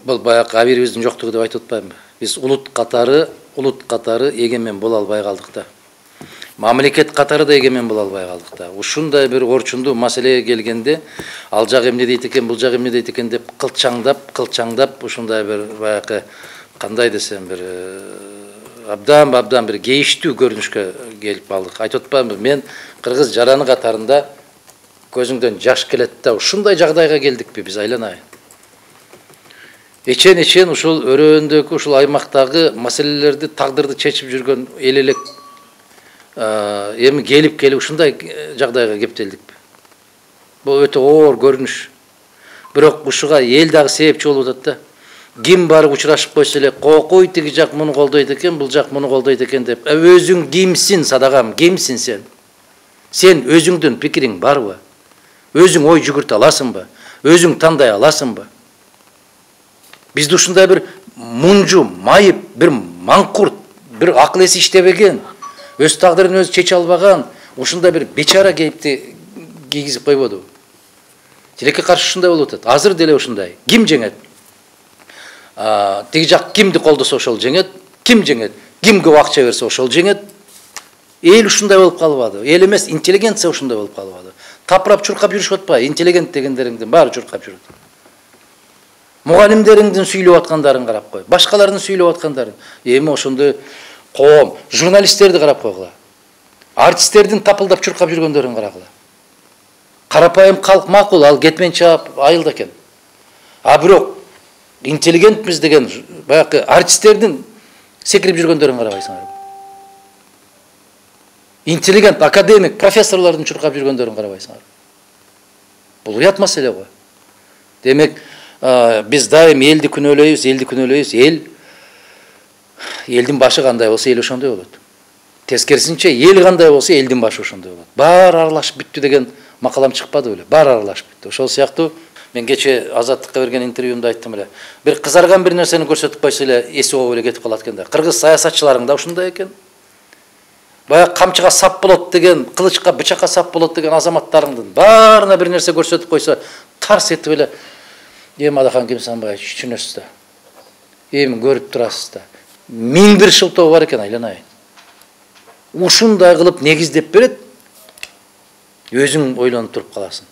Бұл баяғы абийирибиздин жоктугу деп айтып атпаймынбы? Биз улут катары эгемен боло албай калдык да. Мамлекет катары да эгемен боло албай калдык да. Ушундай бир орчундуу маселеге келгенде, ал жак эмне дейт экен, бул жак эмне дейт экен деп кылчаңдап ушундай бир баягы кандай десем бир абдан бир кейиштүү көрүнүшкө келип калдык. Айтып атпаймынбы? Мен кыргыз жараны катарында көзүңдөн жаш келет да. Ушундай жагдайга келдикпи биз, айланайын? Эчен ушул өрөөндөгү ушул аймактагы маселелерди, тагдырды чечип жүргөн эл элек эми келип ушундай жагдайга кептелдикпи? Бул өтө оор көрүнүш. Бирок ушуга эл дагы себепчи болуп атат да. Ким барып учурашып койсо эле, кокуй тиги жак муну колдойт экен, бул жак муну колдойт экен деп. Өзүң кимсиң, садагам, кимсиң сен? Сен өзүңдүн пикириң барбы? Өзүң ой жүгүртө аласыңбы? Өзүң тандай аласыңбы? Бизде ушундай бир мунжу, майып, бир маңкурт, бир акыл эси иштебеген, өз тагдырын өзү чече албаган, ушундай бир бечара кейипти кийгизип койбодубу? Тилекке каршы ушундай болуп атат. Азыр деле ушундай. Ким жеңет? Тиги жак кимди колдосо ошол жеңет, ким жеңет? Ким көп акча берсе ошол жеңет. Эл ушундай болуп калбады. Эл эмес, интеллигенция ушундай болуп калбады. Тапырап чуркап жүрүшүп атпайбы? Интеллигент дегендериңдин баары чуркап жүрөт. Мугалимдериңдин сүйлөп аткандарын карап кой. Башкалардын сүйлөп аткандарын. Эми ошондой коом, журналисттерди карап койгула. Артисттердин тапылдап чуркап жүргөндөрүн карагыла. Карапайым калк макул, ал кетмен чаап айылда экен. Бирок интеллигентмиз деген баягы артисттердин секирип жүргөндөрүн карабайсыңар. Интеллигент, академик, профессорлордун чуркап жүргөндөрүн карабайсыңар. Бул уят маселе го. Демек, биз дайым элди күнөөлөйбүз, элдин башы кандай болсо эл ошондой болот. Тескерисинче, эл кандай болсо элдин башы ошондой болот. Баары аралашып бүттү деген макалам чыкпады беле? Баары аралашып бүттү. Ошол сыяктуу мен кече Азаттыкка берген интервьюмда айттым эле. Бир кызарган бир нерсени көрсөтүп койсо эле эси ооп эле кетип калат экен да. Кыргыз саясатчыларың да ушундай экен. Баягы камчыга сап болот деген, кылычка, бычакка сап болот деген азаматтарыңдын баарына бир нерсе көрсөтүп койсо, тарс этип эле эми Адахан Кемсанбаевич түшүнөсүз да. Эми көрүп турасыз да. 1000 шылтоо бар экен, айланайын. Ушундай кылып негиздеп берет. Өзүң ойлонуп туруп каласың.